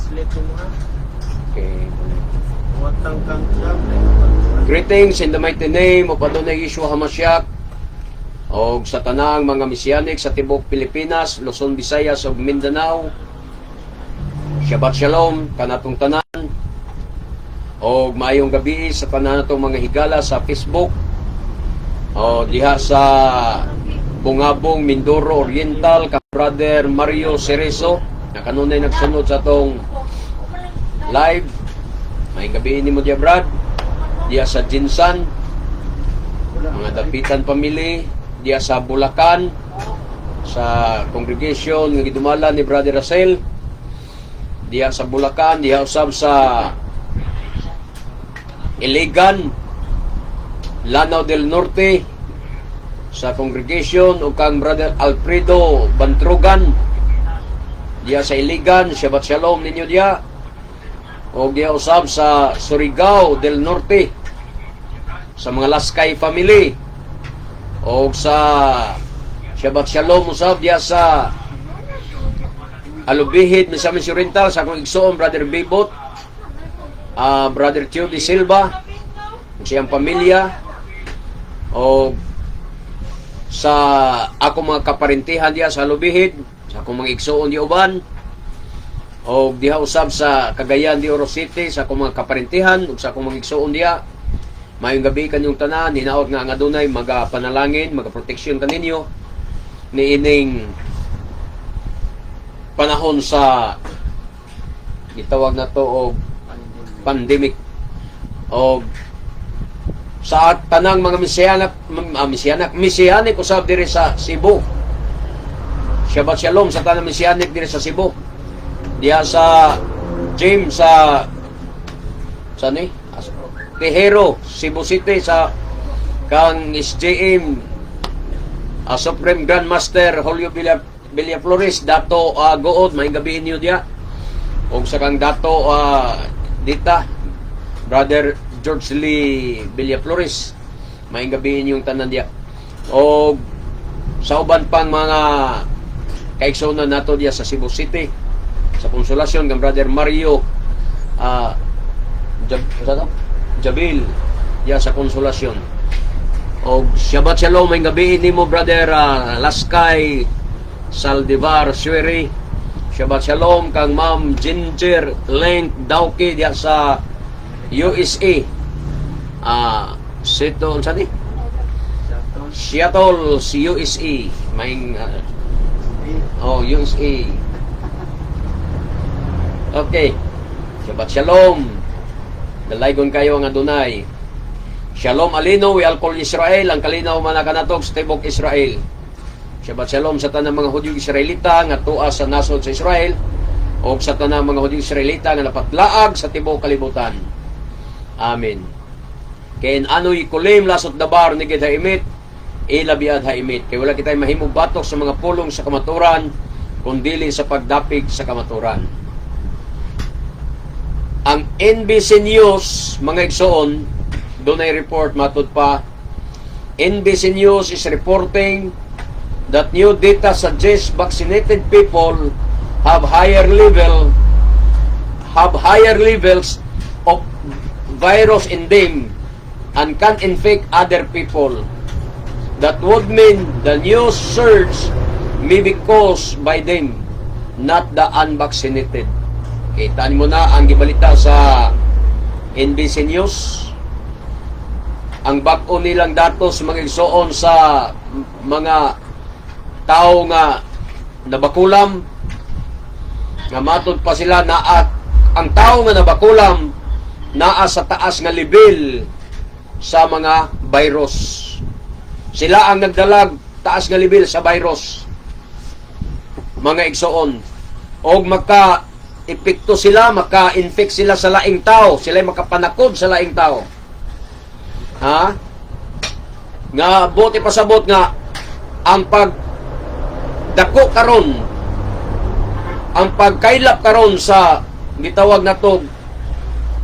translate mo ha. Okay. Watang kang job. Greetings in the mighty name of Adonai Yeshua HaMashiach o sa tanang mga Mesianic sa tibok Pilipinas, Luzon, Visayas ug Mindanao. Shabbat Shalom kanatong tanan o maayong gabi sa tanan natong mga higala sa Facebook o diha sa Bungabong, Mindoro Oriental, ka Brother Mario Cerezo na kanunay nagsunod sa atong live. May gabi ni mo diya Brad diya sa Jinsan, mga Dapitan Family diya sa Bulacan, sa congregation nga gidumala ni Brother Russell diya sa Bulacan, diya usab sa Iligan, Lanao del Norte, sa congregation o kang Brother Alfredo Bantrugan diya sa Iligan. Shabbat Shalom ninyo diya. O diya usab sa Surigao del Norte sa mga Laskay family. O sa Shabbat Shalom usab diya sa Alubihid, Misamis Oriental, sa akong igsoon Brother Bibot, Brother Tio Silva, siyang pamilya. O sa ako mga kaparintihan diya sa Alubihid, sa akong mga igsoon di uban, o diha usab sa Cagayan de Oro City, sa akong mga kaparintihan ug sa akong mga igsoon diya. Mayong gabi kanyong tanan, hinaot nga ang Adonai magapanalangin, magaproteksyon kaninyo ni ining panahon sa gitawag na to og pandemic. O sa tanang mga Mesianic usab diri sa Cebu. Shabbat Shalom sa tanang Mesianic diri sa Cebu. Diya sa James sa ni Tejero, Cebu City, sa kang SJM Supreme Grandmaster Julio Villaflores, Dato Good, may gabi niyo diya. O sa kang Dato Dita Brother George Lee Villaflores, may gabi yung tanan diya. O sa uban pang mga kaigsoon nato diya sa Cebu City, sa Konsolasyon ng Brother Mario Jabil diya sa Konsolasyon. O Shabbat Shalom, may gabi ni mo Brother Laskay Saldivar Sueri. Shabbat Shalom kang Ma'am Ginger Link Dauki diya sa USA. Seattle, USA. May USA. Okay. Shabbat Shalom. Dalaygon kayo ang Adonai. Shalom alino wi alkol Israel, ang kalinaw manakanatog sa tibok Israel. Shabbat Shalom sa tanang mga Hudyo Israelita nga tuwa sa nasod sa Israel o sa tanang mga Hudyo Israelita nga napatlaag sa tibok kalibutan. Amen. Kain ano'y kulim lasot dabar ni gid haimit, ilabiad haimit. Kaya wala kita'y mahimog batok sa mga pulong sa kamaturan, kundili sa pagdapig sa kamaturan. Ang NBC News, mga igsoon, doon ay report, matud pa, NBC News is reporting that new data suggests vaccinated people have higher levels of virus in them and can infect other people. That would mean the new surge may be caused by them, not the unvaccinated. Kitaan mo na ang gibalita sa NBC News. Ang bag-o nilang datos mga igsoon sa mga tao nga nabakulam, nga matod pa sila na at ang tao nga nabakulam naa sa taas nga level sa mga virus. Sila ang nagdalag taas nga level sa virus, mga igsoon. Og maka-epekto sila, maka-infect sila sa laing tao, sila makapanakod sa laing tao. Ha? Nga buti pasabot nga ang pagdako karon, ang pagkailap karon sa gitawag nato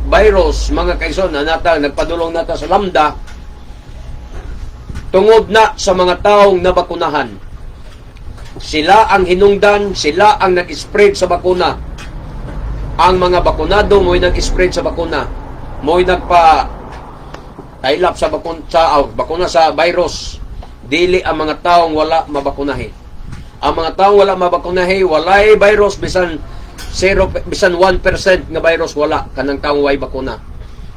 virus, mga kaigsoon, na nagpadulong nata sa lambda tungod na sa mga taong nabakunahan. Sila ang hinungdan, sila ang nag-spread sa bakuna. ang mga bakunado mo'y nag-spread sa bakuna, mo'y nagpa tailap sa bakuna sa virus, dili ang mga taong wala mabakunahi. Ang mga taong wala mabakunahi, walay virus, bisan 1% nga virus wala kanang taong way bakuna.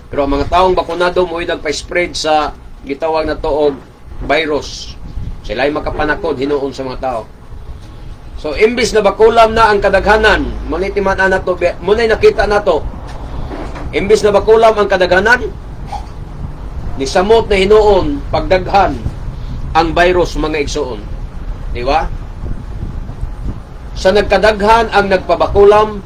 Pero ang mga taong bakunado mo'y nagpa-spread sa gitawag na to og virus. Sila'y makapanakod hinuon sa mga tao. So imbis na bakulam na ang kadaghanan, munay timan-an nato, munay nakita nato. Imbis na bakulam ang kadaghanan, ni samot na hinuon pagdaghan ang virus mga igsoon. Di ba? Sa nagkadaghan ang nagpabakulam,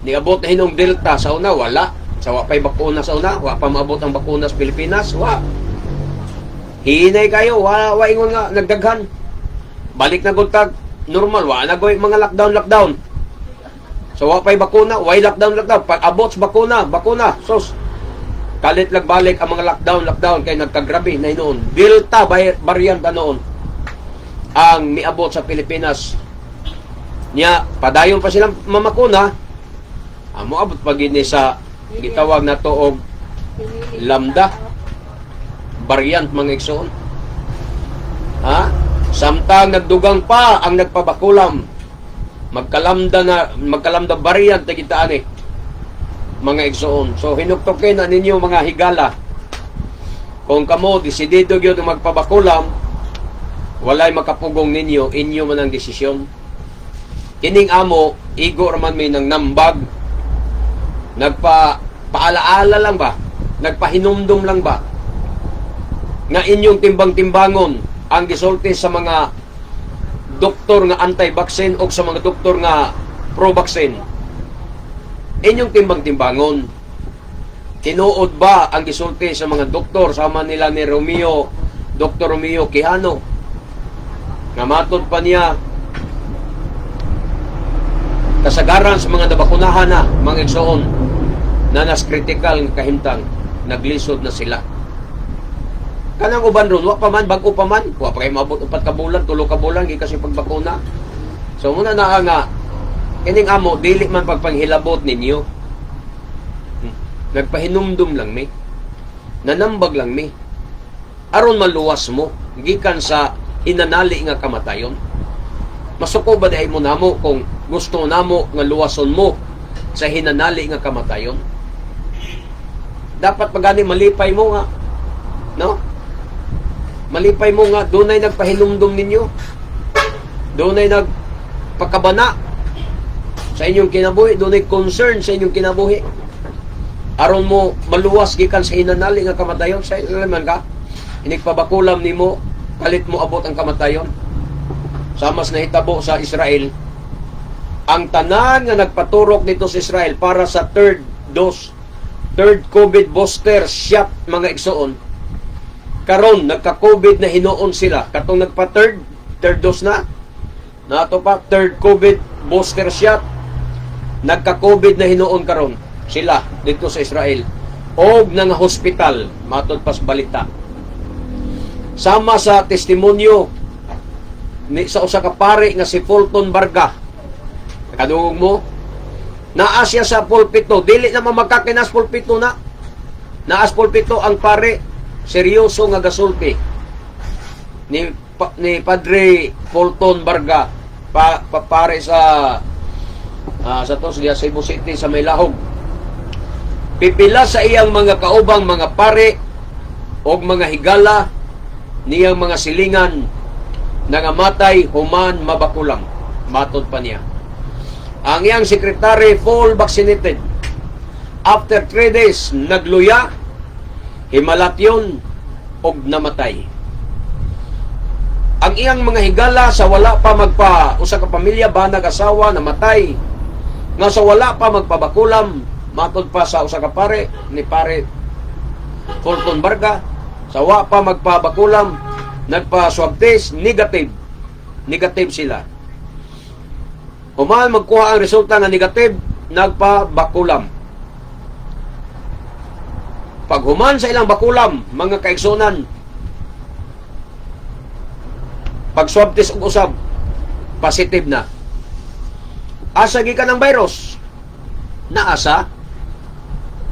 niabot na hinong Delta sa una, wala. Sa wapay bakuna sa una, wa pa maabot ang bakuna sa Pilipinas, wa. Hinay kayo, wa ingon nga nagdaghan. Balik na guntag normal, wa na goy mga lockdown. So wapay bakuna, way lockdown. Pag abot sa bakuna, sos kalit lang balik ang mga lockdown kay nagkagrabe na noon. Delta variant noon ang miabot sa Pilipinas. Nya padayon pa silang mamakuna. Amo abot pag ini sa gitawag na to og lambda variant mga igsoon. Ha? Samtang nagdugang pa ang nagpabakulam. Magkalamda variant na kita ani mga igsoon. So hinuktokin na ninyo mga higala. Kung kamo desidido gyud magpabakulam, walay makapugong ninyo, inyo man ang desisyon. Kining amo, igo raman may nang nambag, nagpaalaala lang ba? Nagpahinumdum lang ba? Nga inyong timbang-timbangon ang gisulti sa mga doktor nga anti-vaccine o sa mga doktor nga pro-vaccine. Inyong timbang-timbangon. Tinuod ba ang gisulti sa mga doktor sama nila ni Dr. Romeo Quijano? Nga matod pa niya kasagaran sa mga nabakunahan na mga igsoon na nas critical nga kahimtang naglisod na sila. Kanang uban ron, wa pa man, bago pa man, wa pa kayo mabot 4 ka bulan, 3 ka bulan, kasi pagbakuna. So muna na nga, ining amo, dili man pagpanghilabot ninyo. Nagpahinumdum lang mi. Nanambag lang mi. Aron maluwas mo, gikan sa hinanali nga kamatayon. Masuko ba dahi mo namo kung gusto namo nga luwason mo sa hinanali nga kamatayon? Dapat pagani malipay mo nga. No? Malipay mo nga, dunay nagpahinumdum ninyo. Dunay nagpakabana sa inyong kinabuhi, dunay concern sa inyong kinabuhi. Aron mo maluwas gikan sa hinanali nga kamatayon, sa ilaman ka, inigpabakulam nimo, kalit mo abot ang kamatayon. Samas na hitabo sa Israel, ang tanan nga nagpaturok nito sa Israel para sa third COVID booster shot mga igsoon, karon nagka-COVID na hinuon sila. Katong nagpa-third dose na. Nato pa, third COVID booster shot. Nagka-COVID na hinuon karon sila dito sa Israel. Og nga hospital, matod pas balita. Sama sa testimonyo sa usa ka pari nga si Fulton Barga. Kadungog mo, naa siya sa pulpito. Dili na magkakinas pulpito na. Naas pulpito ang pare. Seryoso nga gasulti ni Padre Fulton Barga pare sa to sa Cebu City sa may lahog. Pipila sa iyang mga kaubang mga pare og mga higala niyang mga silingan nangamatay human mabakulang. Matod pa niya. Ang iyang sekretary full vaccinated. After 3 days nagluya, himalatyon og namatay. Ang iyang mga higala sa wala pa usa ka pamilya banag asawa namatay. Nga sa wala pa magpabakulam, matod pa sa usa ka pare ni pare Fulton Barga, sa wala pa magpabakulam, nagpa-swab test, negative sila. Human magkuha ang resulta nga negative, nagpabakulam. Pag human sa ilang bakulam, mga kaigsunan, pag swab test og usab, positive na. Asa gikan ang virus? Naa sa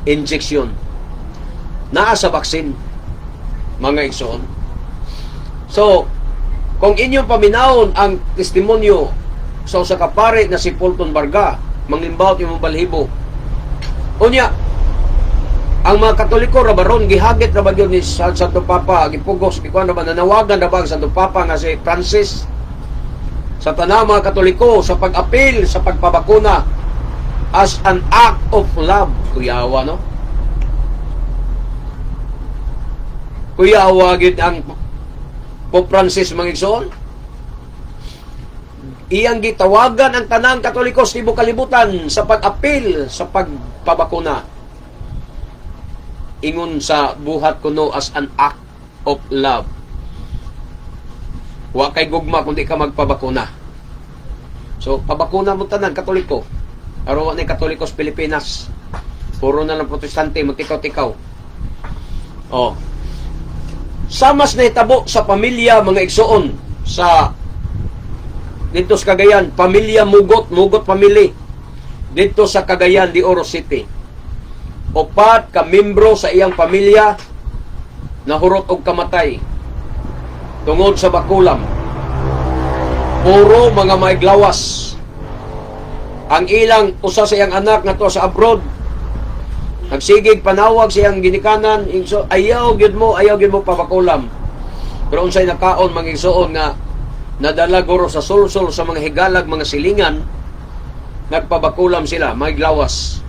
injection. Naa sa vaccine, mga igsoon. So, kung inyong paminahon ang testimonyo sa usa ka pare na si Fulton Barga, manglimbawt imong balhibo. Unya, ang mga Katoliko rabaron gihagit ra ba gyud ni Santo Papa, gipugos gikuan ra ba, nanawagan ra ba ang Santo Papa nga si Francis sa tanang mga Katoliko sa pag-apil sa pagpabakuna as an act of love. Kuyawa, no? Kuyawa gid ang Pope Francis, mga igsoon. Iyang gitawagan ang tanang Katoliko sa tibuok kalibutan sa pag-apil sa pagpabakuna. Ingon sa buhat kuno as an act of love. Wa kay gugma kundi ka magpabakuna. So, pabakuna mo tanan Katoliko. Aron wa nay Katoliko sa Pilipinas. Puro na lang protestante, magtikaw-tikaw. Oh. Samas na hitabo sa pamilya, mga igsoon, sa dito sa Cagayan, pamilya Mugot family. Dito sa Cagayan de Oro City. 4 ka membro sa iyang pamilya nahurot og kamatay tungod sa bakulam. Puro mga maiglawas. Ang ilang usa sa iyang anak ngadto sa abroad, nagsigig panawag siyang ginikanan, ingso ayaw gyud mo pabakulam. Pero unsay nakaon, mga igsoon, nga nadala guro sa sulsol sa mga higalag, mga silingan, nagpabakulam sila, maiglawas.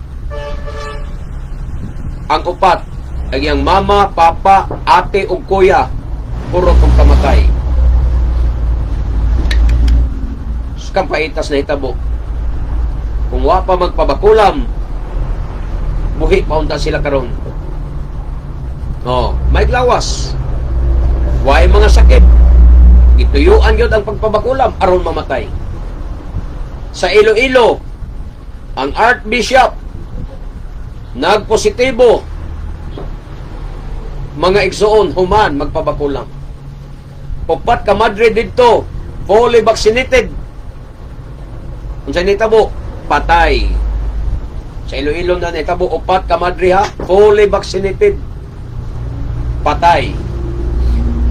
Ang 4, ang iyang mama, papa, ate ug kuya, puro kong kamatay. Kampaitas na hitabo. Kung wa pa magpabakulam, buhi paunta sila karon. May glawas. Way mga sakit. Ituyuan gyud ang pagpabakulam aron mamatay. Sa Iloilo, ang Archbishop nagpositibo, mga igsoon, human magpabakulam. 4 ka madre didto fully vaccinated. Unsay nitabo? Patay. Sa Iloilo na nitabo 4 ka madre ha, fully vaccinated. Patay.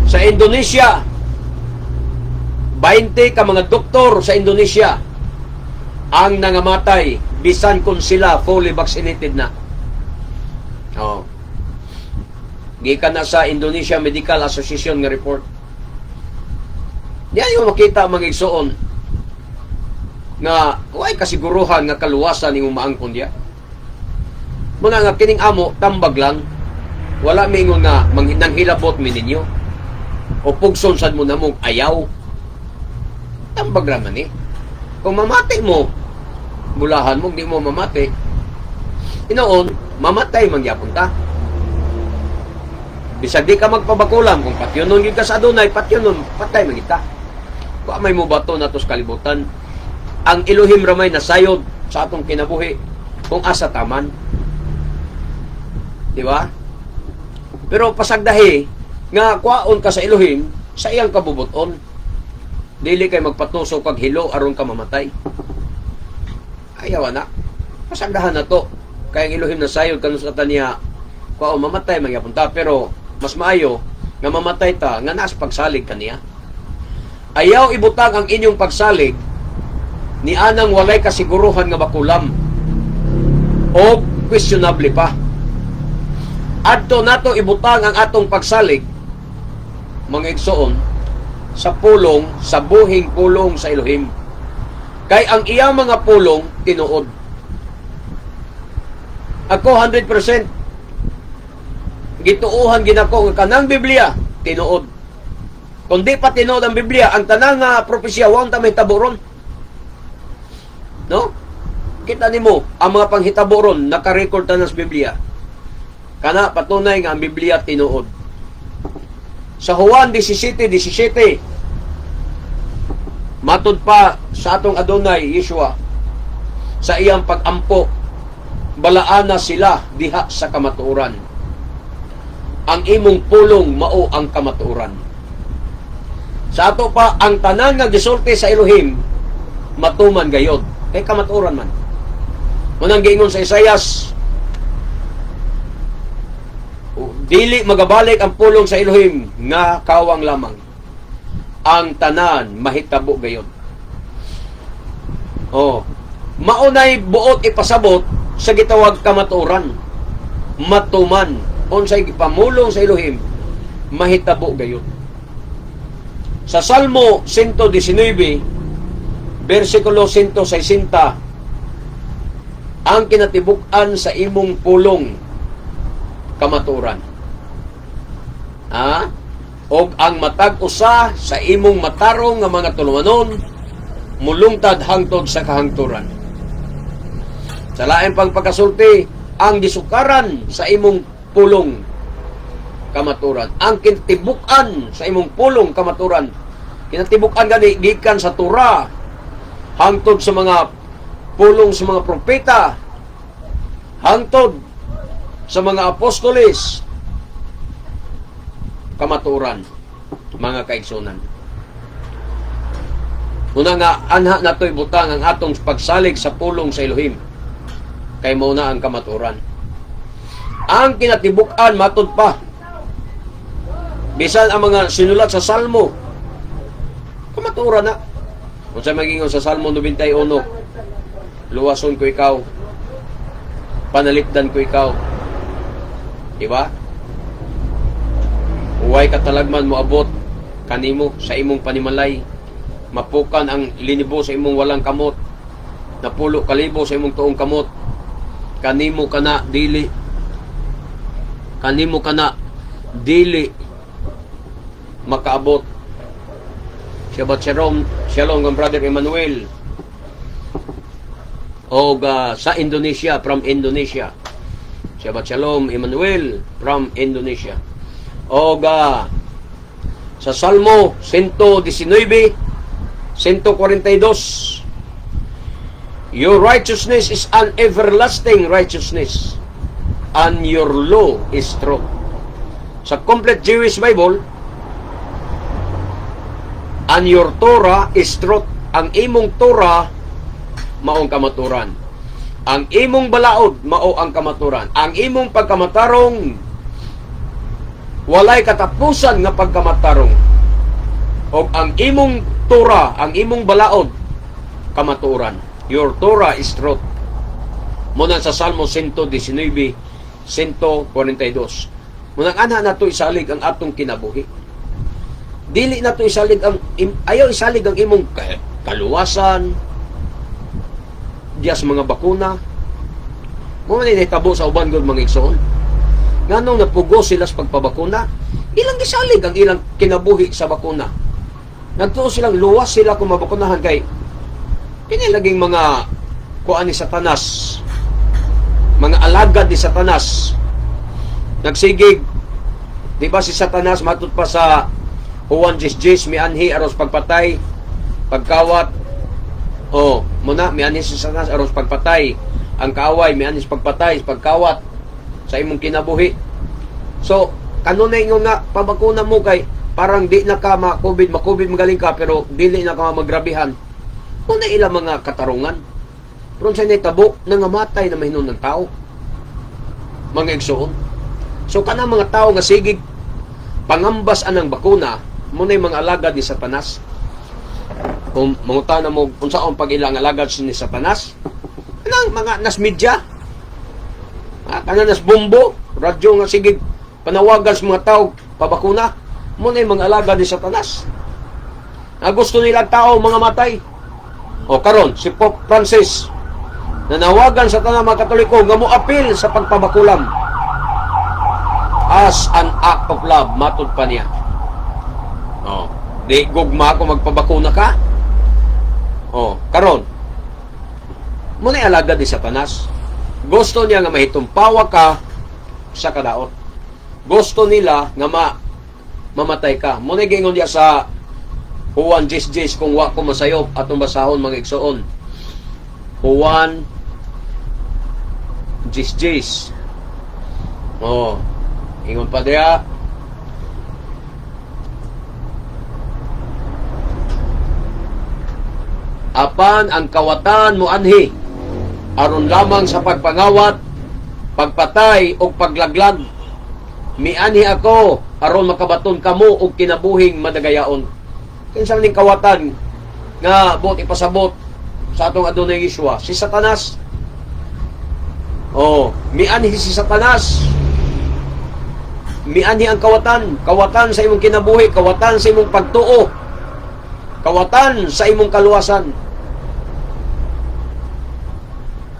Sa Indonesia, 20 ka mga doktor sa Indonesia ang nangamatay bisan kung sila fully vaccinated na. Gikan na sa Indonesia Medical Association nga report. Diyan yung makita, mga igsoon, nga way kasiguruhan nga kaluwasan ning maangkon diya. Muna nga kining amo tambag lang, wala mingon nga nanghilabot mi ninyo o pugson sad mo namong ayaw. Tambag ra man eh. Kung mamati mo, bulahan mo di mo mamati, inoon mamatay mangyapon ta. Bisag di ka magpabakulam, kung patyonon gyud ka sa adunay, patyonon patay magita. Wa may mo bato natos kalibutan. Ang Elohim ramay nasayod sa atong kinabuhi kung asa taman. Di ba? Pero pasagdahi nga kwaon ka sa Elohim sa iyang kabubuton. Dili kay magpatuso kag hilo aron ka mamatay. Ayaw na. Pasagdahan na to. Kay ang Elohim nasayod kanus sa taniya kwaon mamatay magyapon ta, pero mas maayo nga mamatay ta nga nas pagsalig kaniya. Ayaw ibutang ang inyong pagsalig ni anang walay kasiguruhan nga bakulam o questionable pa. Adto nato ibutang ang atong pagsalig, mga igsoon, sa pulong, sa buhing pulong sa Elohim. Kay ang iyang mga pulong tinuod. Ako 100% gituuhan ginako nga kanang Biblia tinuod. Kung di pa tinuod ang Biblia, ang tanang propesya wa ta may taburon. No? Kita nimo ang mga panghitaburon naka-record ta sa Biblia. Kana patunay nga ang Biblia tinuod. Sa Juan 17:17 matud pa sa atong Adonai Yeshua sa iyang pag-ampo, balaana sila diha sa kamatuoran. Ang imong pulong mao ang kamatuoran. Sa ato pa ang tanan nga gisulti sa Elohim matuman gayod. Kay kamaturan man. Munang giingon sa Isayas, dili magabalik ang pulong sa Elohim nga kawang lamang. Ang tanan mahitabo gayon. Oh, maunay buot ipasabot sa gitawag kamaturan. Matuman unsay gipamulong sa Elohim mahitabo gayon. Sa Salmo 119 versikulo 160, ang kinatibuk-an sa imong pulong kamaturan. Og ang matag usa sa imong matarong nga mga tulumanon mulungtad hangtod sa kahangturan. Sa lain pang pagkasulti, ang gisukaran sa imong pulong kamaturan. Ang kinatibuk-an sa imong pulong kamaturan. Kinatibuk-an gani gikan sa Torah hangtod sa mga pulong sa mga propeta, hangtod sa mga apostoles, kamaturan, mga kaigsunan. Una nga, anha nato'y butang ang atong pagsalig sa pulong sa Elohim. Kay mauna ang kamaturan. Ang kinatibuk-an, matod pa. Bisan ang mga sinulat sa Salmo, kamaturan na. Kung sa magingon sa Salmo 91, luwason ko ikaw, panalipdan ko ikaw. Diba? Huway katalagman mo abot kanimo sa imong panimalay. Mapukan ang linibo sa imong walang kamot. Napulo kalibo sa imong tuong kamot. Kanimo kana dili. Kanimo kana dili makaabot. Shabbat Shalom, Shalom ng Brother Emmanuel. O sa Indonesia, from Indonesia. Shabbat Shalom, Emmanuel, from Indonesia. O sa Salmo 119, 142, your righteousness is an everlasting righteousness, and your law is true. Sa Complete Jewish Bible, and your Torah is truth. Ang imong Torah maong kamaturan. Ang imong balaod mao ang kamaturan. Ang imong pagkamatarong walay katapusan nga pagkamatarong. O ang imong Torah, ang imong balaod kamaturan. Your Torah is truth. Muna sa Salmo 119, 142. Munang anha nato isalig ang atong kinabuhi. Dili na to isalig ang ayaw isalig ang imong kaluwasan diya sa mga bakuna. Mo man nahitabo sa uban gud mga igsoon. Nganong napugo sila sa pagpabakuna, ilang gisalig ang ilang kinabuhi sa bakuna. Nagtuo silang luwas sila kung mabakunahan kay kini laging mga kuan ni Satanas. Mga alagad ni Satanas. Nagsigig. Di ba si Satanas matut pa sa Juan 10:10 mianhi aros pagpatay, pagkawat. Muna mianhi si Satanas aros pagpatay. Ang kaaway mianhi sa pagpatay, pagkawat sa imong kinabuhi. So, kanunay nga pabakuna mo kay parang di na ka ma-COVID magaling ka pero dili na ka magrabihan. Muna ilang mga katarungan. Pero sa nitabo nangamatay na mahinon ng tao. Mga igsoon. So kanang mga tao nga sigig pangambas anang bakuna, muna yung mga alagad ni Satanas. Kung manguta na mo kung saan pag ilang alagad ni Satanas, kanang mga nas media, kanang nas bombo, radyo nga sigig panawagan sa mga tao pabakuna, muna yung mga alagad ni Satanas. Gusto nilang tao mga matay. Karon si Pope Francis nanawagan sa tanang mga Katoliko nga mo apil sa pagpabakulam as an act of love. Matod pa niya. Di gugma kung magpabakuna ka. Karon muna alagad ni Satanas. Gusto niya nga mahitumpawa ka sa kadaot. Gusto nila nga mamatay ka. Muna gingon niya sa Juan 10:10 kung wa ko masayop atong basahon mga igsoon. Juan 10:10. Ingon pa diya. apan ang kawatan mo anhi aron lamang sa pagpangawat, pagpatay o paglaglag. Mianhi ako aron makabaton kamo og kinabuhing madagayaon. Kinsa ning kawatan nga buot ipasabot sa atong Adonai Yeshua? Si Satanas. Mianhi si Satanas. Mianhi ang kawatan. Kawatan sa imong kinabuhi, kawatan sa imong pagtuo, kawatan sa imong kaluwasan.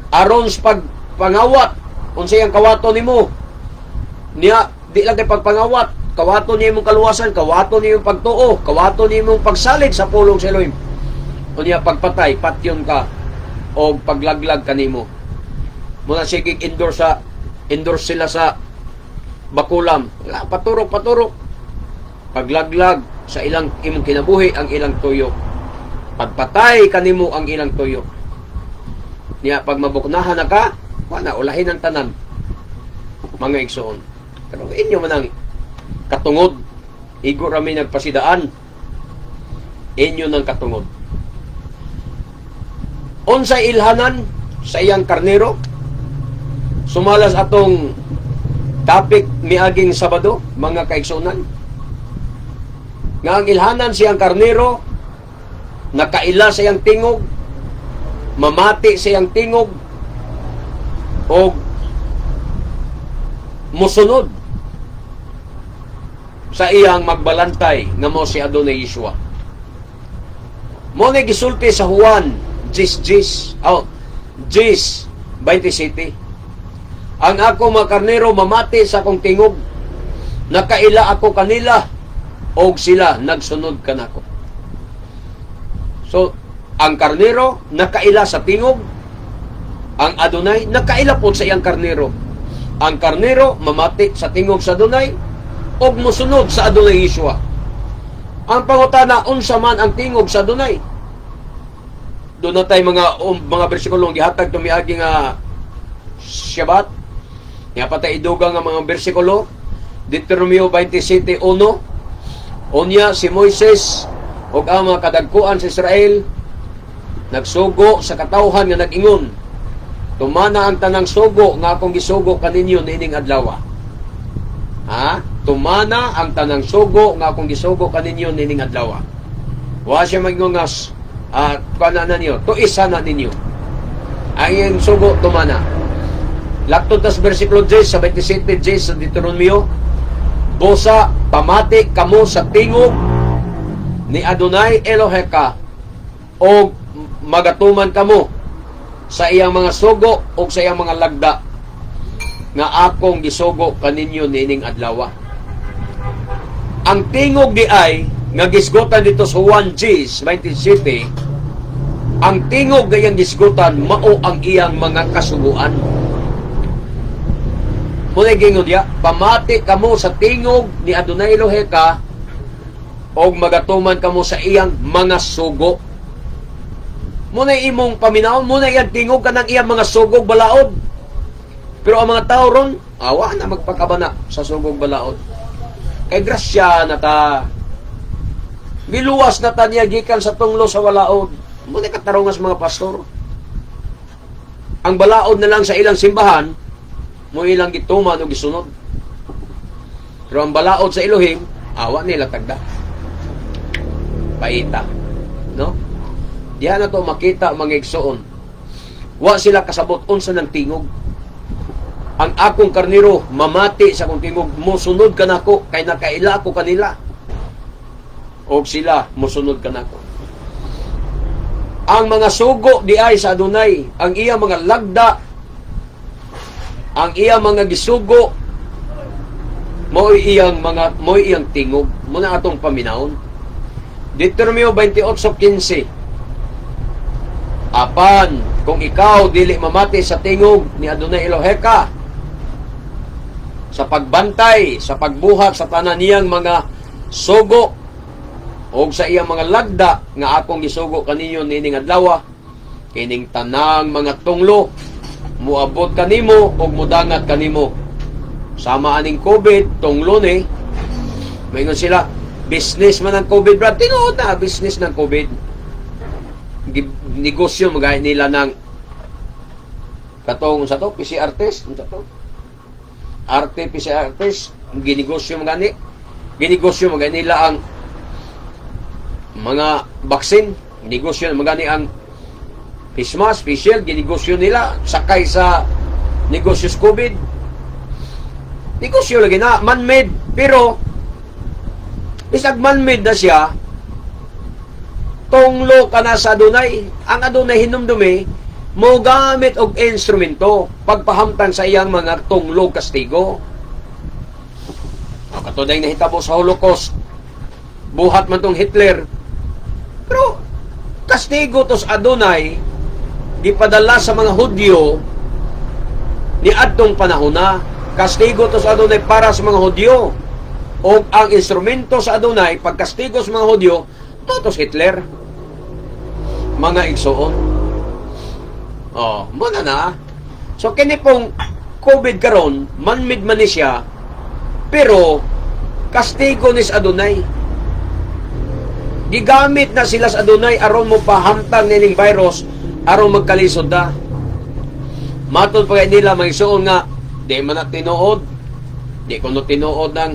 Aron sa pagpangawat, unsay ang kawaton nimo? Niya, di lang kay pagpangawat, kawaton niya imong kaluwasan, kawaton niya imong pagtuo, kawaton niya imong pagsalig sa pulong sa Elohim. Unya pagpatay, patyon ka o paglaglag kanimo. Muna sige endorse sila sa bakulam. Paturok. Paglaglag sa ilang imong kinabuhi ang ilang tuyo. Pagpatay kanimo ang ilang tuyo. Niya pag mabuknahan na ka, wala ulahin ang tanan. Mga igsoon. Pero inyo man ang katungod. Igo rami nagpasidaan. Inyo ng katungod. Unsay ilhanan sa iyang karnero? Sumalas atong topic miaging Sabado, mga kaigsunan. Nga ang ilhanan siyang karnero, nakaila sa iyang tingog, mamati sa iyang tingog, o musunod sa iyang magbalantay nga mo si Adonai Yeshua. Mo na gisulti sa Juan 10:27. Ang ako mga karnero mamati sa akong tingog, nakaila ako kanila, o sila nagsunod kanako. So, ang karnero nakaila sa tingog, ang Adonai nakaila po sa iyang karnero. Ang karnero mamati sa tingog sa Adonai, o musunod sa Adonai Yeshua. Ang pangutana, unsa man ang tingog sa Adonai? Doon na tayo mga bersikulong gihatag tumiagi nga Shabbat. Nga patay idugang nga mga bersikulo. Deuteronomio 27:1. Unya si Moises ug ang mga kadagkuan sa Israel nagsugo sa katawhan nga nag-ingon, tumana ang tanang sugo nga akong gisugo kaninyo niining adlaw. Tumana ang tanang sugo nga akong gisugo kaninyo niining adlaw. Wa siya mag-ingon nga kana na niyo, tuisa na ninyo. Ang iyong sugo tumana. Laktod tas versikulo 10 sa 27 sa Deuteronomio, busa pamati kamo sa tingog ni Adonai Eloheka o magatuman kamo sa iyang mga sugo o sa iyang mga lagda nga akong gisugo kaninyo niining adlaw. Ang tingog di ay nga gisgutan dito sa 1:27, ang tingog gayang gisgutan mao ang iyang mga kasuguan. Muna gingon diya, pamati kamo sa tingog ni Adonai Eloheka o magatuman kamo sa iyang mga sugo. Muna imong paminaon, muna iyang tingog ka ng iyang mga sugog balaod. Pero ang mga tao ron, awa na magpakabana sa sugog balaod. Kay grasya na ta. Giluwas na ta niya gikan sa tunglo sa balaod. Muna katarungan sa mga pastor. Ang balaod na lang sa ilang simbahan, mo ilang gituman o gisunod. Pero ang balaod sa Elohim, awa nila tagda. Paita. No? Diyan na to makita mga igsoon. Wa sila kasabot unsa ng tingog. Ang akong karnero mamati sa akong tingog, musunod ka nako kay nakaila ko kanila. O sila musunod ka nako. Ang mga sugo di ay sa Adonai, ang iya mga lagda, ang iya mga gisugo, mo'y iyang tingog. Muna atong paminahon. Deuteronomio 28:15. Apan, kung ikaw dili mamati sa tingog ni Adonai Eloheka, sa pagbantay, sa pagbuhat sa tanan niyang mga sugo, o sa iyang mga lagda, nga akong gisugo kaninyo nining adlaw, kining tanang mga tunglo, muabot kanimo o mudangat kanimo. Sama aning COVID, tunglo ni. Mayroon sila, business man ang COVID, brad. Tinuod na, business ng COVID. negosyo magay nila ng katong sa to PCR test, unsa to? RT-PCR test, ginegosyo magani. Ginegosyo magay nila ang mga baksin, negosyo magani ang face mask, facial, ginegosyo nila sakay sa negosyo sa COVID. Negosyo lagi na, man-made. Pero, bisag man-made na siya, tunglo ka na sa adunay. Ang adunay hinumdumi, mo gamit og instrumento pagpahamtang sa iyang mga tunglo kastigo. Katuday nahitabo sa Holocaust, buhat man tong Hitler. Pero, kastigo to sa adunay, gipadala sa mga Hudyo ni adtong panahon na. Kastigo to sa adunay para sa mga Hudyo. O ang instrumento sa adunay, pagkastigo sa mga Hudyo, to Hitler. Mga igsoon. Muna na. So, kini pong COVID karon, man-made man ni siya, pero, kastigo ni sa adunay. Gigamit na sila sa adunay aron mo pahamtang nining virus, aron magkalisod na. Matod pa nila, may igsoon nga, di man na tinuod. Di ko no tinuod ng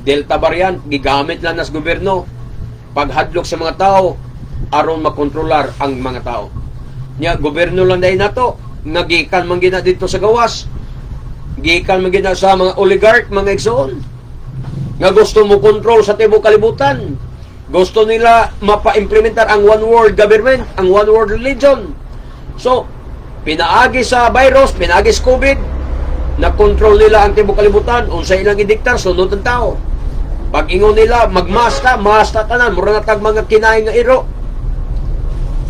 Delta variant. Gigamit lang nas gobyerno. Paghadlok sa mga tao, aron makontrolar ang mga tao. Nya, gobyerno lang dahil nato. Nagikan man gina dito sa gawas. Gikan man gina sa mga oligarch, mga igsoon. Nga gusto mo control sa tibuok kalibutan. Gusto nila mapa-implementar ang one world government, ang one world religion. So, pinaagi sa virus, pinaagi sa COVID, na-control nila ang tibuok kalibutan, unsay ilang idiktar, sunod ang tao. Pag ingon nila, magmasta, masta tanan, mura na tag mga kinain nga iro.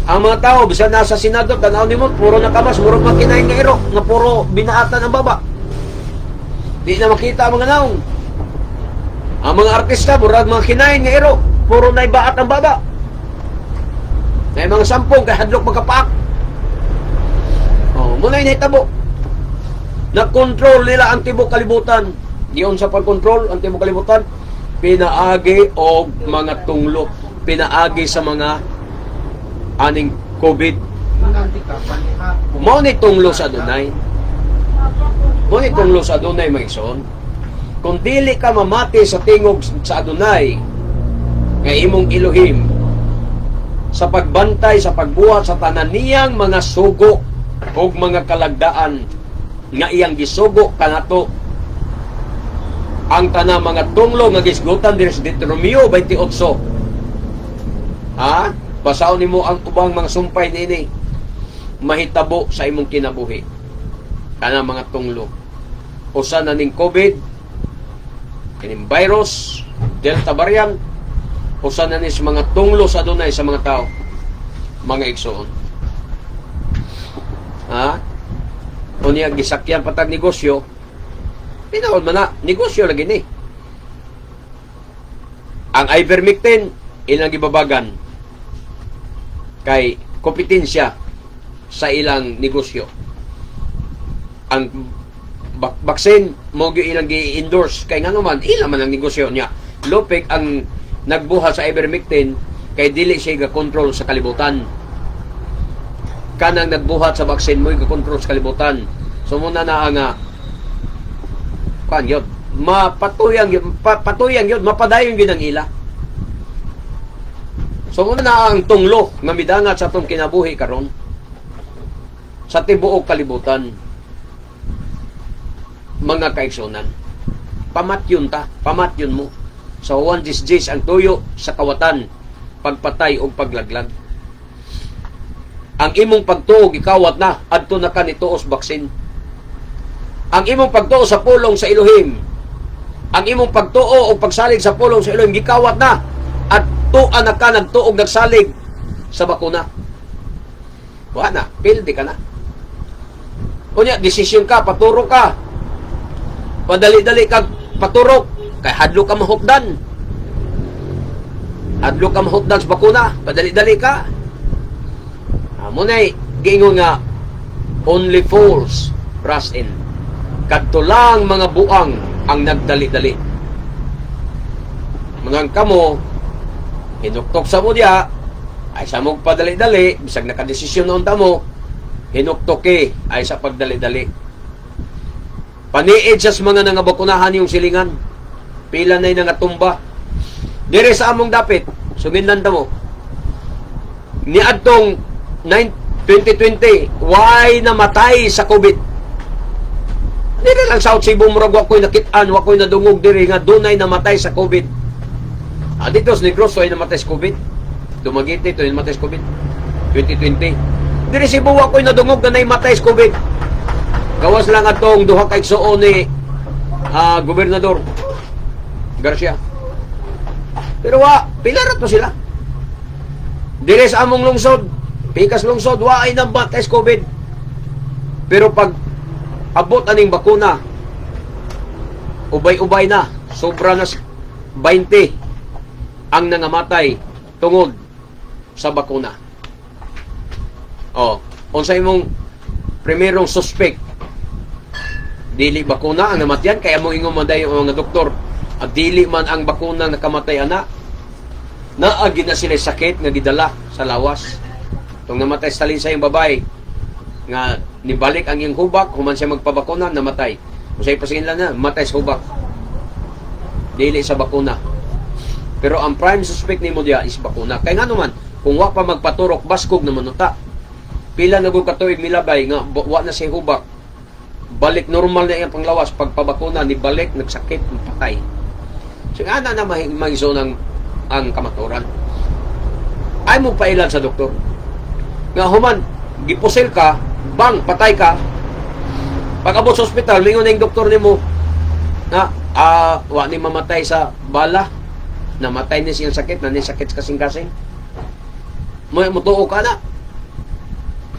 Ang mga tao, bisa nasa Senado, tanaw ni mo, puro nakamas, mura mga kinain nga iro, nga puro binaatan ang baba. Di na makita ang mga naong. Ang mga artista, mura mga kinain nga iro, puro na ibaat ang baba. May mga sampung, kay hadlok magkapaak. Muna yung nahitabo. Na-control nila ang tibuok kalibutan. Diyon sa pag-control ang tibuok kalibutan, pinaagi o mga tunglo, pinaagi sa mga aning COVID. Mo ni tunglo sa adunay. Mo ni tunglo sa adunay, mga igsoon. Kung dili ka mamati sa tingog sa adunay, nga imong Elohim, sa pagbantay, sa pagbuhat sa tanan niyang mga sugo o mga kalagdaan nga iyang gisugo kanato, ang tanang mga tunglo nga gisgutan diri sa Deuteronomio 28. Basaon nimo ang ubang mga sumpay niini, mahitabo sa imong kinabuhi. Kanang mga tunglo. Usa na ning COVID, kining virus, Delta variant, usa na ni sa mga tunglo sa adunay sa mga tao, mga igsoon. Unya gisakyan patag negosyo, pinawal man na, negosyo lagi ni. Ang ivermectin, ilang gibabagan, kay kompetensya sa ilang negosyo. Ang baksin, mo ilang gi-endorse, kay nga naman, ilang man ang negosyo niya. Lopek ang nagbuhat sa ivermectin, kay dili siya ga-control sa kalibutan. Kanang nagbuhat sa baksin mo i-control sa kalibutan. So muna na nga kan yun, patuyang yun, mapadayon yun ang ila. So muna na ang tunglo nga midangat sa atong kinabuhi karon sa tibuok kalibutan, mga kaigsunan. Pamatyon mo sa one disjis ang tuyo sa kawatan, pagpatay o paglaglag. Ang imong pagtuog ikawat na adto na kanituos baksin. Ang imong pagtuo sa pulong sa Elohim, ang imong pagtuo o pagsalig sa pulong sa Elohim gikawat na at tuan na ka nagtuog nagsalig sa bakuna. Wala na, pildi ka na. Unya desisyon ka, paturok ka. Padali-dali ka paturok kay hadlo ka mahutdan. Hadlo ka mahutdan sa bakuna, padali-dali ka. Muna'y gingon nga only fools rush in. Kadto lang mga buang ang nagdali-dali. Mga kamo hinuktok sa mudya, ay sa mong padali-dali, bisag nakadesisyon noon tamo, hinuktoke ay sa pagdali-dali. Paniid sa mga nangabakunahan yung silingan. Pila na yung nangatumba. Dire sa among dapit, sumindan mo. Ni adtong 2020, why namatay sa COVID? Dire lang South Cebu, murag wako'y nakitaan, wako'y nadungog dire nga dunay namatay sa COVID. Dito sa Negros, ay namatay sa COVID. Dumagiti, ito yung namatay sa COVID. 2020. Dire Cebu, wako'y nadungog na namatay sa COVID. Gawas lang atong duha ka igsuon ni Gobernador Garcia. Pero pila ra to sila. Dire sa among lungsod, pikas lungsod, ay namatay sa COVID. Pero pag abot aning bakuna, ubay-ubay na, sobra na 20 ang nangamatay tungod sa bakuna. Unsay imong primerong suspect? Dili bakuna ang namatyan, kaya mo ingon man dayon ang mga doktor, at dili man ang bakuna nakamatay ana. Naagi na sila sakit nga gidala sa lawas. Tong namatay sa talisa yung babae nga nibalik ang iyang hubak, human siya magpabakuna, namatay. Usay pasinlan na, matay sa hubak. Dili sa bakuna. Pero ang prime suspect nimo diya is bakuna. Kaya nga naman, kung wa pa magpaturok, baskog na manuta. Pila na gud katuig milabay nga wa na siya hubak. Balik normal na iyang panglawas, pagpabakuna ni balik nagsakit, patay. So nga na mahiso ng ang kamaturan. Ay mo pailan sa doktor. Nga human, gipusil ka, bang, patay ka. Pag abot sa ospital, mingon na yung doktor nimo na wa ni mamatay sa bala. Namatay ni siyang sakit, na ni sakit kasing-kasing. Mutuo ka na.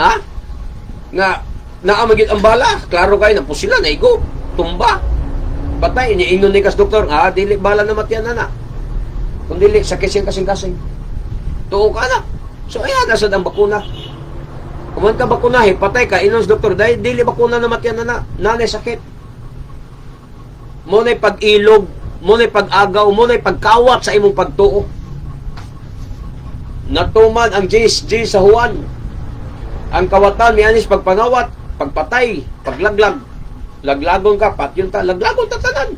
Ha? Nga, naamagit ang bala, klaro kayo, napusila, naigo, tumba, patay, iniingon ni kas doktor, dili bala na matyan na na. Kung dili, sakit siyang kasing-kasing. Tuo ka na. So, ayan, nasad ang bakuna. Kuman ka bakunahe, patay ka, inon sa doktor, dahil dili bakuna na matyan na na, nanay sakit. Muna'y pag-ilog, muna'y pag-agaw, muna'y pagkawat sa imong pagtuo. Natuman ang Jis sa Juan. Ang kawatan, may anis pagpangawat, pagpatay, paglaglag. Laglagon ka, patyon ta, laglagon tatanan.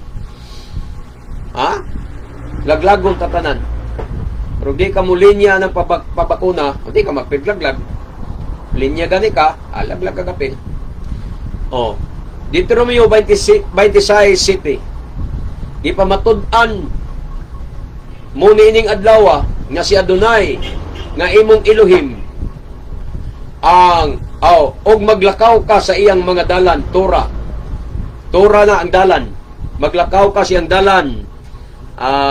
Ha? Laglagon tatanan. Pero di ka mo linya ng pabakuna, di ka magpiglaglag. Linya gani ka, laglag ka kapil. Deuteronomio 26 city. Di pa matud-an mo nining adlaw nga si Adonai nga imong Elohim og maglakaw ka sa iyang mga dalan, Torah na ang dalan, maglakaw ka sa iyang dalan.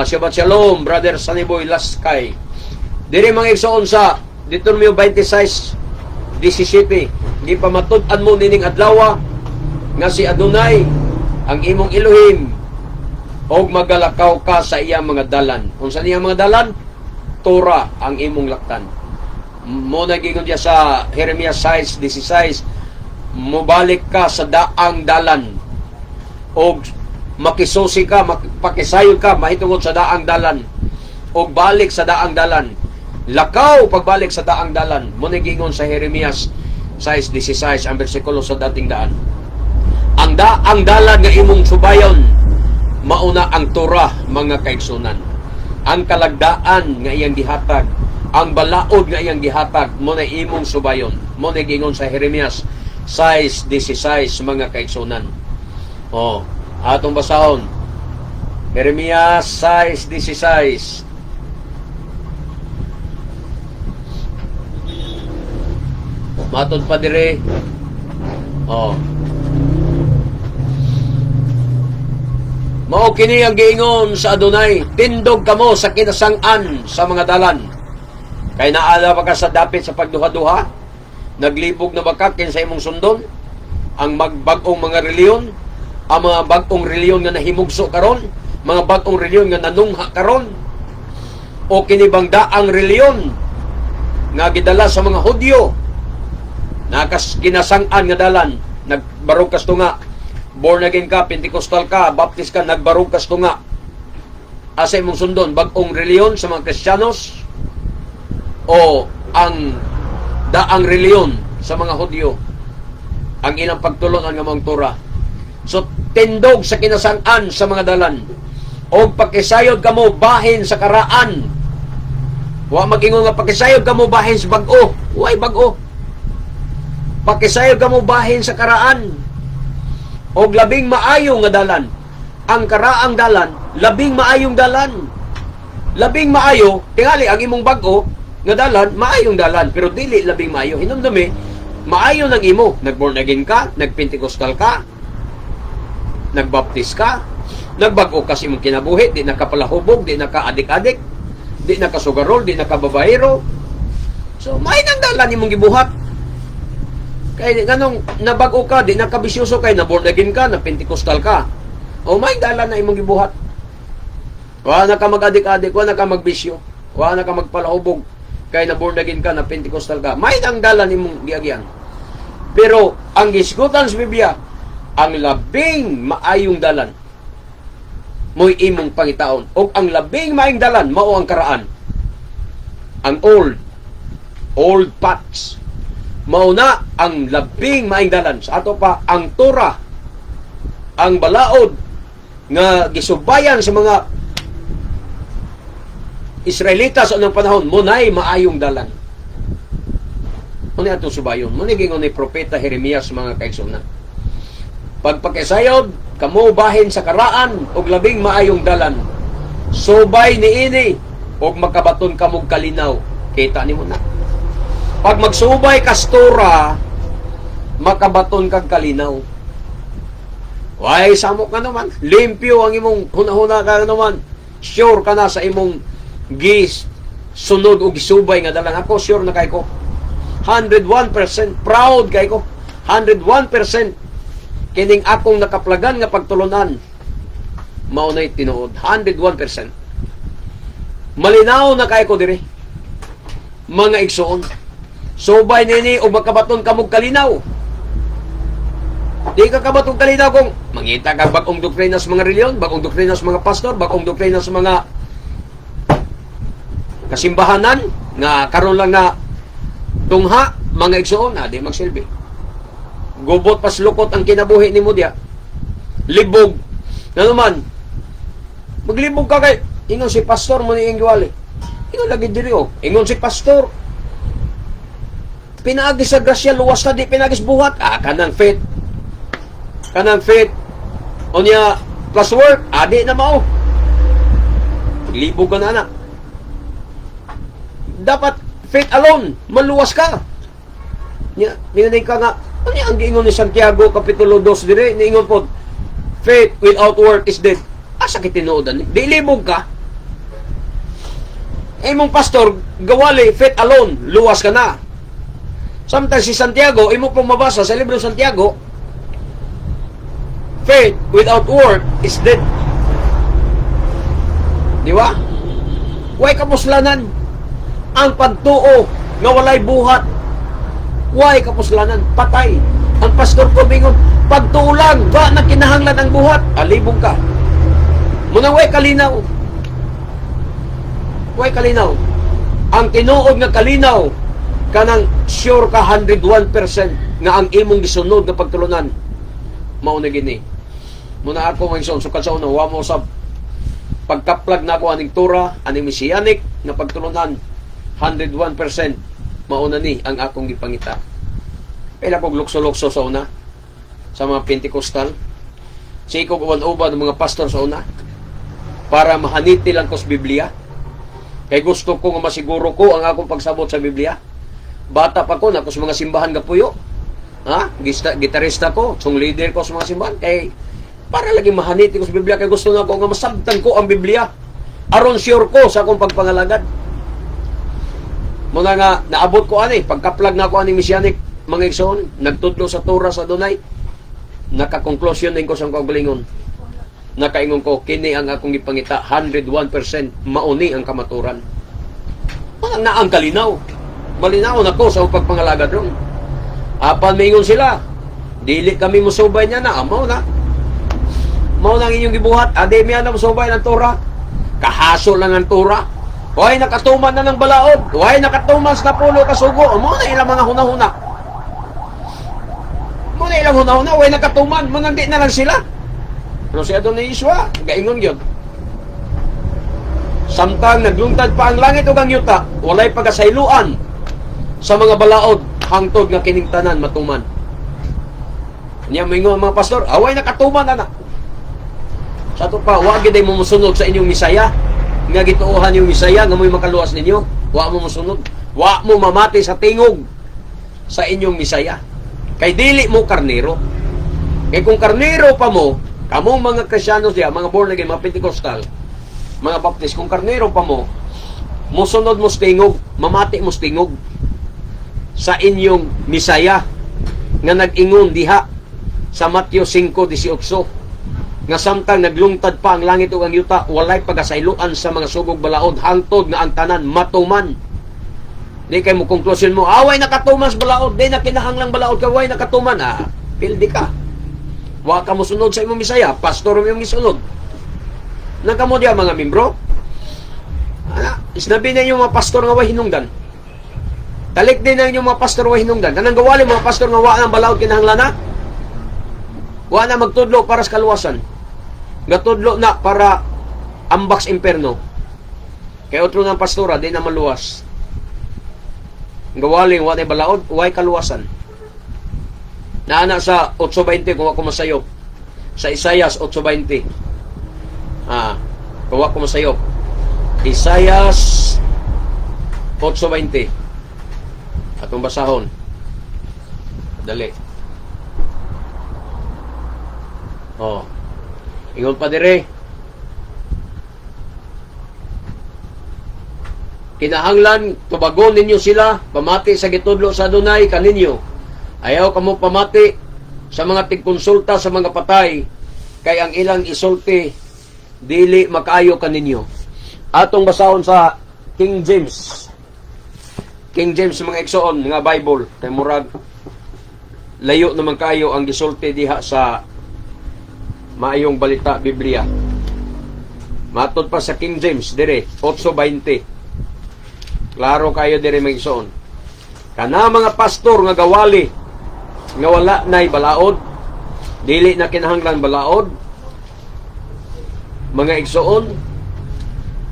Shabbat Shalom, Brother Saniboy Laskay. Diri mga igsoon sa Deuteronomio 26 17, di pa matud-an mo nining adlaw nga si Adonai ang imong Elohim og magalakaw ka sa iyang mga dalan. Unsa niyang mga dalan? Torah ang imong laktan. Mo nagingon diya sa Jeremias 6:16, mobalik ka sa daang dalan og makisusi ka, pakisayon ka mahitungod sa daang dalan og balik sa daang dalan. Lakaw pagbalik sa daang dalan. Mo nagingon sa Jeremias 6:16 ang bersikulo sa dating daan. Ang daang dalan nga imong subayon mauna ang Torah, mga kaigsunan. Ang kalagdaan nga iyang gihatag, ang balaod nga iyang gihatag, mo na imong subayon. Mo na gingon sa Jeremias 6:16, mga kaigsunan. Atong basahon. Jeremias 6:16. Matod pa dire. Mao kini ang giingon sa Adonai, tindog kamo sa kinasang-an sa mga dalan. Kay naala pa ka sa dapit sa pagduha-duha, naglibog na bakakin sa imong sundon, ang magbag-ong mga reliyon, ang mga bag-ong reliyon nga nahimugso karon, mga bag-ong reliyon nga nanungha karon, o kinibang daang reliyon nga gidala sa mga Hudyo, nakas kinasang-an nga dalan, nagbarog kas tunga. Born again ka, Pentecostal ka, Baptist ka, nagbarog kas tunga. Asa imong sundon, bag-ong reliyon sa mga Kristiyanos o ang daang reliyon sa mga Hudyo ang ilang pagtulon ang mga Torah. So tindog sa kinasan-an sa mga dalan o pakisayod kamo bahin sa karaan. Wa magingon nga pakisayod kamo bahin sa bag-o. Way bag-o. Pakisayod kamo bahin sa karaan o labing maayo nga dalan. Ang karaang dalan, labing maayong dalan. Labing maayo, tingali ang imong bag-o nga dalan, maayong dalan, pero dili labing maayo. Hinumdumi, maayo ng imo. Nag-born again ka, nag-Pentecostal ka, nagbaptis ka, nagbag-o kasi mong kinabuhi, di nakapalahubog, di naka-adik-adik, di nakasugarol, di nakababaero. So, may nang dalan imong gibuhat. Kaya ganong nabag-o ka, di nakabisyoso kay na-born again ka, na-Pentecostal ka. O may dalan na imong gibuhat. Wa na ka mag-adik-adik, wa na ka magbisyo, wa na ka magpalahubog, kay na-born again ka, na-Pentecostal ka. May nang dalan imong giagyan. Pero, ang gisgutan sa Biblia, ang labing maayong dalan mo'y imong pangitaon. O ang labing maayong dalan, mao ang karaan. Ang old paths. Mao na ang labing maayong dalan. Sa ato pa, ang Torah, ang balaod, nga gisubayan sa mga Israelita sa unang panahon, munay maayong dalan. Muna atong subayon. Muna gingon ni Propeta Jeremias mga kaigsunan. Pagpakisayod, kamo bahin sa karaan, og labing maayong dalan. Subay ni ini, og makabaton kamog kalinaw. Kita ni mo na. Pag magsubay kastura, makabaton kag kalinaw. Why, samok ka naman. Limpyo ang imong hunahuna ka naman. Sure ka na sa imong sunod o gisubay nga dalan. Ako sure na kay ko. 101% proud kay ko. 101% kining akong nakaplagan nga pagtulunan. Maunay tinuod. 101%. Malinaw na kay ko diri. Mga igsoon. Subay nini o makabaton kamog kalinaw. Di ka kabatong kalinaw kung mangita ka bagong doktrina sa mga reliyon, bagong doktrina sa mga pastor, bagong doktrina sa mga kasimbahanan nga karon lang na tungha mga igsoon, di magsilbi. Gubot pas lukot ang kinabuhi ni mo diya. Libog. Nga naman, maglibog ka kay ingon si pastor mo ni Ingwali. Ingon lagi diri ingon si pastor. Pinaagis sa grasya, luwas na di pinagis buhat. Kanang faith. Kanang faith. O niya, plus work, adi na mao. Libog ka na na. Dapat faith alone, maluwas ka. Ninanay ka nga, ano ang giingon ni Santiago, Kapitulo 2, dire, niingon po, faith without work is dead. Sakit tinuodan. Di libog ka. Mong pastor, gawali, faith alone, luwas ka na. Sometimes si Santiago, imo pong mabasa sa libro Santiago, faith without work is dead. Di ba? Way kapuslanan. Ang pagtuo nga walay buhat. Way kapuslanan. Patay. Ang pastor ko bingon, pagtuo lang, ba na kinahanglan ang buhat? Alibog ka. Muna way kalinaw. Way kalinaw. Ang tinuod nga kalinaw, kanang sure ka 101% nga ang imong gisunod nga pagtulunan mao na gini. Muna ako mga ison, sukad sa una, wa mo sa pagkaplag na ako aning Torah, aning Messianic nga pagtulunan 101% mao na ni ang akong gipangita. Pila kog lukso-lukso sa una sa mga Pentecostal. Sikog uban-uban ng mga pastor sa una para mahaniti lang ko sa Biblia. Kay gusto ko nga masiguro ko ang akong pagsabot sa Biblia. Bata pa ko, na ko sa mga simbahan kapuyo. Gitarista ko, song leader ko sa mga simbahan. Kay, para lagi mahaniti ko sa Biblia. Kay gusto na ko nga masabtan ko ang Biblia. Aron sure ko sa akong pagpangalagad. Muna nga, naabot ko pagkaplag na ko Messianic, mga igsoon, nagtudlo sa Torah sa Dunay. Naka-conclusion din ko sa kagalingon. Nakaingon ko, kini ang akong ipangita, 101% mauni ang kamaturan. Mga naang kalinaw. Malinaw na ko sa pagpangalagad ron. Apan maingon sila, dili kami musubay niya na, amaw na. Mao na ang inyong gibuhat, ade miya na musubay ng Torah. Kahasol lang ang Torah. Way nakatuman na ng balaod. Way nakatuman sa pulo kasugo. Mo na ilang mga hunahuna. Mo na ilang hunahuna. Way nakatuman. Manandi na lang sila. Pero si Adonai Yeshua, gaingon yun. Samtang naglungtad pa ang langit ug ang yuta, walay pagasayloan sa mga balaod hangtod nga kining tanan matuman. Niya moingon mga pastor, away nakatuman na. Sa to pa, wa gid mo mosunod sa inyong misaya. Nga gituohan yung misaya nga mo'y makaluwas ninyo. Wa mo mosunod. Wa mo mamati sa tingog sa inyong misaya. Kay dili mo karnero. Kay kung karnero pa mo, kamong mga Kristiyanos diya, mga born again, mga Pentecostal, mga Baptist, kung karnero pa mo, musunod mo stingog, mamati mo stingog sa inyong misaya nga nag-ingon diha sa Mateo 5:18 nga samtang naglungtad pa ang langit ug ang yuta, walay pagasayloan sa mga sugog balaod hangtod nga ang tanan matuman. Di kay mo konklusyon mo, away nakatuman sa balaod, di na kinahanglang balaod ka, way nakatuman. Pildi ka. Wa ka mo sunod sa imong misaya, pastor mo yung isunod. Nagkamo diya mga membro. Sinabi na yung mga pastor nga way hinungdan. Talik din na yung mga pastor way hinungdan. Kanang gawali mga pastor nga wa nang balaod kinahanglan na. Wa na magtudlo para sa kaluwasan. Gatudlo na para ambak sa imperno. Kay otro ng pastora, di na maluwas. Gawaling, wa na balaod, way kaluwasan. Naana sa 8:20 kung ako masayop. Sa Isaias 8:20. Kung ako masayop. Isaias 8:20. Atong basahon. Dali. Ingon pa dire. Kinahanglan tubagon ninyo sila, pamati sa gitudlo sa Adonai kaninyo. Ayaw kamo pamati sa mga tigkonsulta sa mga patay, kay ang ilang isulti dili makaayo kaninyo. Atong basahon sa King James. King James mga igsoon nga Bible, kay murag layo naman kayo ang gisulti diha sa maayong balita Biblia. Matod pa sa King James dire 8:20. Klaro kayo dire mga igsoon. Kana mga pastor nga gawali nga wala nay balaod, dili na kinahanglan balaod, mga igsoon,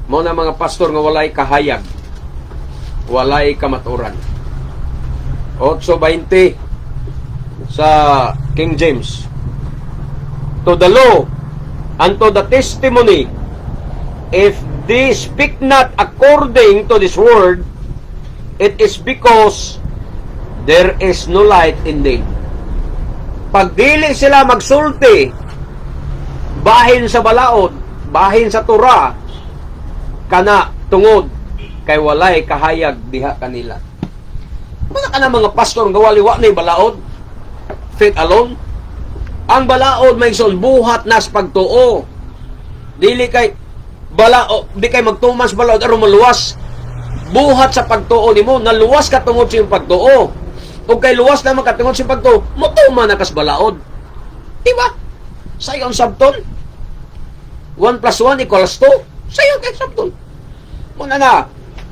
mo na mga pastor nga walay kahayag, walay kamaturan. 8:20 sa King James. To the law and to the testimony, if they speak not according to this word, it is because there is no light in them. Pag dili sila magsulti bahin sa balaod, bahin sa Torah, kana tungod kay walay kahayag diha kanila. Mga ka na mga pastor nga waliwa na balaod, faith alone. Ang balaod may buhat nas pagtuo. Dili kay balaod, di kay magtumas balaod aron maluwas. Buhat sa pagtuo nimo, naluwas ka tungod sa iyong pagtuo. Ug kay luwas naman ka tungod sa pagtuo, motuman na kas balaod. Diba? Sayon sabton. 1 + 1 = 2. Sayon kay sabton. Muna na,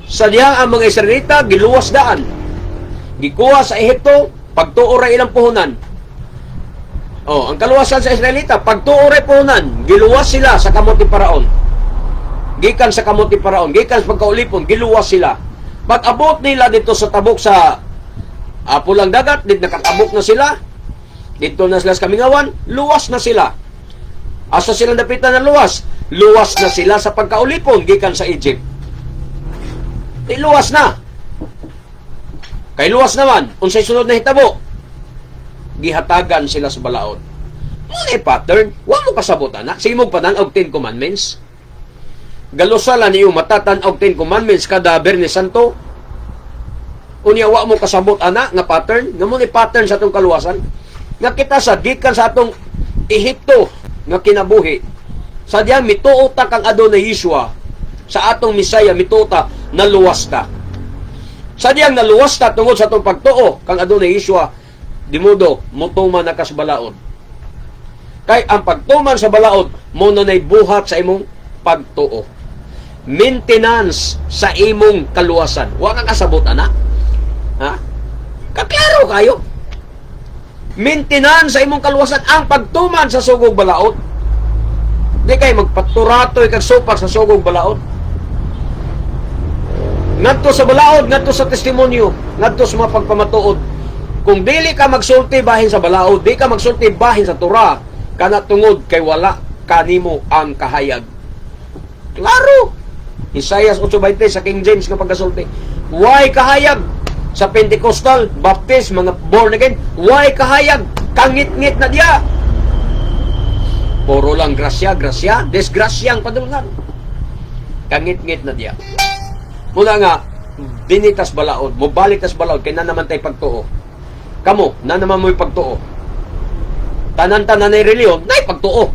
sadyang ang mga Israelita giluwas daan. Gikuha sa Ehipto, pagtuo ra ilang puhunan. Ang kaluwasan sa Israelita, pagtuo ra puhunan, giluwas sila sa kamot ni Paraon. Gikan sa kamot ni Paraon, gikan sa pagkaulipon, giluwas sila. Pag abot nila dito sa tabok sa pulang dagat, dito nakatabok na sila. Dito na sila sa Kamingawan, luwas na sila. Asa silang dapitan na luwas? Luwas na sila sa pagkaulipon, gikan sa Egypt. Luwas na. Kay luwas naman, unsay sunod na hitabo? Gihatagan sila sa balaod. Muna pattern, wa mo kasabutan na. Sige mo panan og 10 commandments. Galusala niyo matatan og 10 commandments kada Biyernes Santo. Unya wa mo kasabot ana nga pattern, nga muna pattern sa atong kaluwasan. Nga kita sa gikan sa atong Ehipto nga kinabuhi. Sadyang mituota kang Adonai Yeshua sa atong Misaya, mituota naluwas ta. Sadyang naluwas ta tungod sa atong pagtuo kang Adonai Yeshua. Dimudo, mutuman na kas balaod. Kay ang pagtuman sa balaod, mo na buhat sa imong pagtuo. maintenance sa imong kaluwasan. Wa ka kasabot, ana. Ha? Kaklaro kayo. Maintenance sa imong kaluwasan ang pagtuman sa sugog balaod. Di kayo magpaturatoy kag supak sa sugog balaod. Ngadto sa balaod, ngadto sa testimonyo, ngadto sa mga pagpamatuod. Kung dili ka magsulti bahin sa balaod, di ka magsulti bahin sa Torah, kana tungod kay wala kanimo ang kahayag. Klaro. Isaiah 8:20 sa King James nga pagkasulti. Why kahayag? Sa Pentecostal, Baptist, mga born again, why kahayag? Kangit-ngit na diya. Puro lang grasya, desgrasya ang padulungan. Kangit-ngit na diya. Muna nga, dinitas balaod, mubalik tas balaod, kaya na naman tayo pagtuo. Kamo, na naman mo'y pagtuo. Tanan-tanan na reliyon, na pagtuo.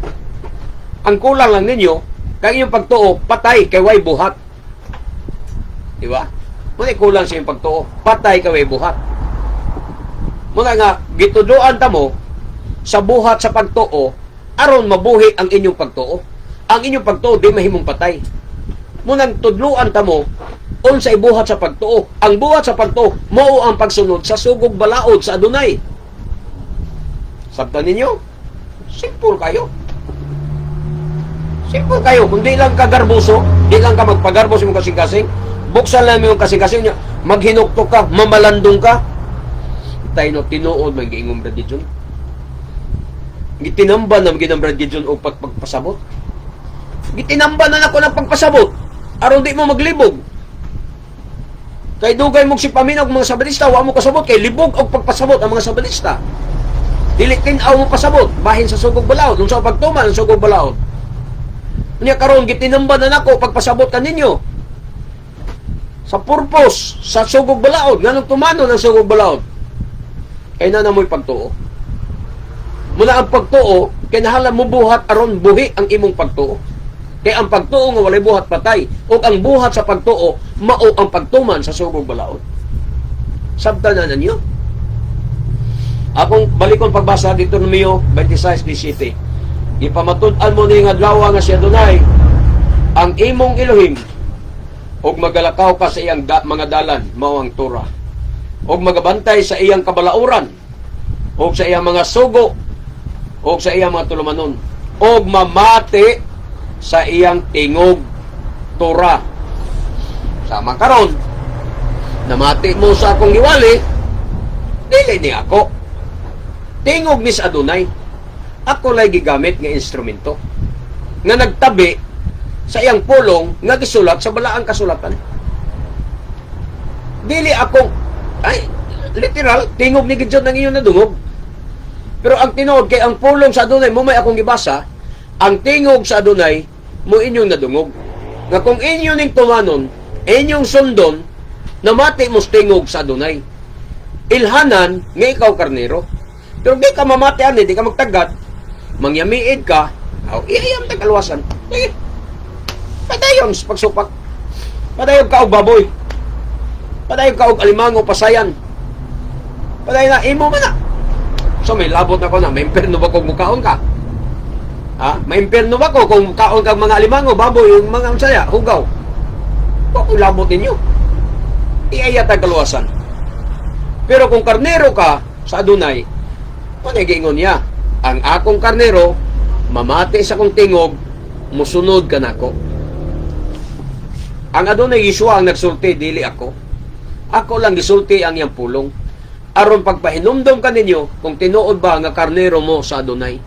Ang kulang lang ninyo, kaya yung pagtuo, patay, kay way buhat. Diba? Muna kulang siya yung pagtuo, patay, kay way buhat. Muna nga, gituduan ta mo, sa buhat sa pagtuo, aron mabuhi ang inyong pagtuo. Ang inyong pagtuo, di mahimong patay. Munang tudluan ta mo, unsa ibuhat sa pagtuo. Ang buhat sa pagtuo, mao ang pagsunod sa sugog balaod sa Adonai. Sabtan ninyo? Simple kayo. Simple kayo. Kung di lang ka garboso, di lang ka magpagarbos yung kasing-kasing, buksan lang yung kasing-kasing niya, maghinuktok ka, mamalandong ka. Tayo no, tinuod, may giingong Brad Gideon. Gitinamba na ginang Brad Gideon o pagpasabot. Gitinamba na ako ng pagpasabot. Aron di mo maglibog. Kay dugay mong si paminaw mga sabalista, wa mo kasabot kay libog og pagpasabot ang mga sabalista. Dili tin-aw mo pasabot bahin sa sugog balaod, unsa pagtuman ang sugog balaod. Unya karon gitinamba na nako pagpasabot kaninyo. Sa purpose sa sugog balaod, nganong tumanon ang sugog balaod. Kay na namoy pagtuo. Muna ang pagtuo, kinahanglan mo buhat aron buhi ang imong pagtuo. Kaya ang pagtuo nga walay buhat patay, o ang buhat sa pagtuo, mao ang pagtuman sa sugog balaod. Sabtanan na niyo. Akong balikon pagbasa dito ng Mio 26:17. Ipamatud-an mo ni nga adlaw nga si Adonai, ang imong Elohim, og magalakaw ka sa iyang mga dalan, mao ang Torah. Og magabantay sa iyang kabalauran, og sa iyang mga sugo, og sa iyang mga tulumanon, og mamati sa iyang tingog Torah. Sama karon, namati mo sa akong giwali, dili ni ako. Tingog ni sa Adonai, ako lay gigamit nga instrumento nga nagtabi sa iyang pulong nga gisulat sa balaang kasulatan. Dili ako, ay, literal, tingog ni Gideon ng iyon nadungog. Pero ang tinuod kay ang pulong sa Adonai, mo may akong gibasa, ang tingog sa Adonai, mo inyong nadungog. Nga kung inyo ning tumanon, inyong sundon, namati mo tingog sa Adonai. Ilhanan, nga ikaw karnero. Pero di ka mamati ani, di ka magtagad, mangyamiid ka, iyayam na kalwasan. Sige, padayon sa pagsupak. Padayon ka og baboy. Padayon ka og alimango, pasayan. Padayon na, imo man na. So may labot na ko na, may imperno ba kung mukaon ka? Ha? May imperno ba ko kung mukaon ka mga alimango, baboy, yung mga unsaya, hugaw? Kung labot ninyo. Iyayat ang kalwasan. Pero kung karnero ka sa Adonai, panagingon niya, ang akong karnero, mamati sa kong tingog, musunod ka nako. Ang Adonai Yeshua ang nagsulti, dili ako. Ako lang gisulti ang iyang pulong. Aron pagpahinumdom ka ninyo, kung tinuod ba nga karnero mo sa Adonai.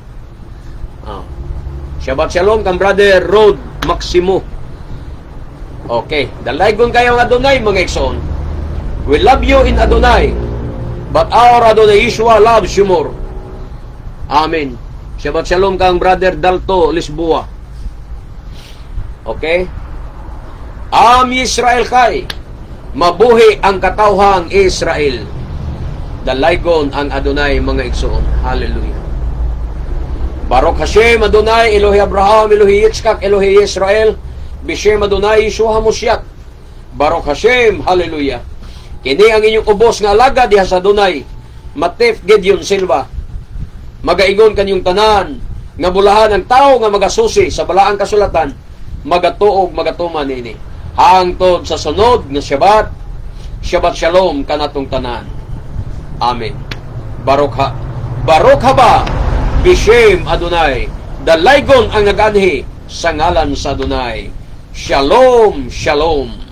Shabbat Shalom kang brother Rod Maximo. Okay, dalaygon kayo ang Adonai, mga ikson. We love you in Adonai, but our Adonai Yeshua loves you more. Amen. Shabbat Shalom kang brother Dalto Lisboa. Okay? Israel kay, mabuhi ang katawhang Israel. Dalaygon ang Adonai, mga igsoon. Hallelujah. Baruch Hashem Adonai, Elohi Abraham, Elohi Yitzchak, Elohi Israel, Bishem Adonai Yeshua HaMashiach. Baruch Hashem, hallelujah. Kini ang inyong ubos nga alaga diha sa Adonai, Matef Gideon Silva. Magaigon kanyong tanan nga bulahan ang tao nga magasusi sa balaang kasulatan, magatuog magatuman ini hangtod sa sunod nga Shabbat Shalom kanatong tanan. Amen. Baruch haba Bishem Adonai. Dalaygon ang nag-anhi sa ngalan sa Adonai. Shalom, shalom.